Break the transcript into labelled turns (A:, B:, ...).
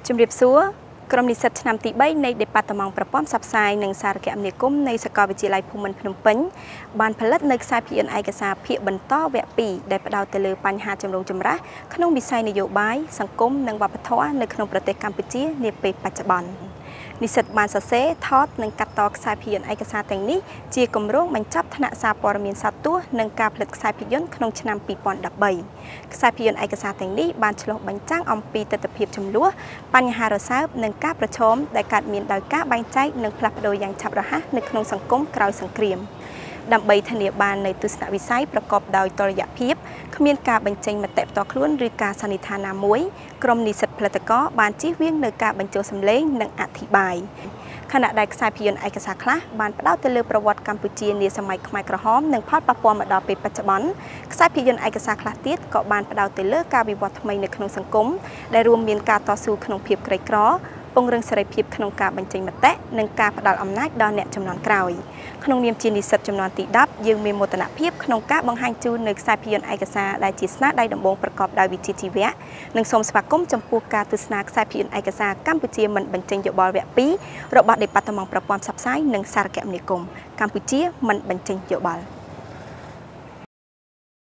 A: ជំរាបសួរក្រុមនិស្សិតឆ្នាំទី3នៃ Department ប្រព័ន្ធផ្សព្វផ្សាយនិងសារគមនាគមន៍នៃសាកលវិទ្យាល័យភូមិន្ទភ្នំពេញបានផលិតនៅខ្សែភាពយន្តឯកសារភាគបន្តវគ្គ2ដែលផ្ដោតទៅលើបញ្ហាចម្រូងចម្រាសក្នុងវិស័យនយោបាយសង្គមនិងវប្បធម៌នៅក្នុងប្រទេសកម្ពុជានាពេលបច្ចុប្បន្ននិស្សិតបានសរសេរថតនិងកាត់តខ្សែភាពយន្តឯកសារទាំងនេះជាគម្រោងបញ្ចប់ថ្នាក់សារព័ត៌មានសត្វទស្សន៍និងការផលិតខ្សែភាពយន្តក្នុងឆ្នាំ2013ខ្សែភាពយន្តឯកសារទាំងនេះបានឆ្លុះបញ្ចាំងអំពីទស្សនវិជ្ជាចំនួនបញ្ហារសើបនិងការប្រឈមដែលកើតមានដោយការបែងចែកនិងផ្លាស់ប្ដូរយ៉ាងឆាប់រហ័សនៅក្នុងសង្គមក្រោយសង្គ្រាមដើម្បីធានាបាននូវទស្សនវិស័យប្រកបដោយតុល្យភាពគ្មានការបញ្ចេញមតិផ្ទាល់ខ្លួនឬការសន្និដ្ឋានណាមួយក្រុមនិស្សិតផលិតករបានជៀសវាងនូវការបញ្ចូលសម្លេងនិងអធិប្បាយខណៈដែលខ្សែភាពយន្តឯកសារខ្លះបានផ្ដោតទៅលើប្រវត្តិកម្ពុជានាសម័យខ្មែរក្រហមនិងផលប៉ះពាល់មកដល់ពេលបច្ចុប្បន្នខ្សែភាពយន្តឯកសារខ្លះទៀតក៏បានផ្ដោតទៅលើការវិវត្តថ្មីនៅក្នុងសង្គមដែលរួមមានការតស៊ូក្នុងភាពក្រីក្រពង្រឹងសេរីភាពក្នុងការបញ្ចេញមតិនិងការផ្ដល់អំណាចដល់អ្នកជំនាន់ក្រោយក្នុងនាមជានិស្សិតចំនួនទី10យើងមានមោទនភាពក្នុងការបង្ហាញជូននៅខ្សែភាពយន្តឯកសារដែលជាស្នាដៃដំបូងប្រកបដោយវិជ្ជាជីវៈនិងសូមស្វាគមន៍ចំពោះការទស្សនាខ្សែភាពយន្តឯកសារកម្ពុជាមិនបញ្ចេញយោបល់វគ្គ2របស់ Department ប្រព័ន្ធផ្សព្វផ្សាយនិងសារគមនាគមន៍កម្ពុជាមិនបញ្ចេញយោបល់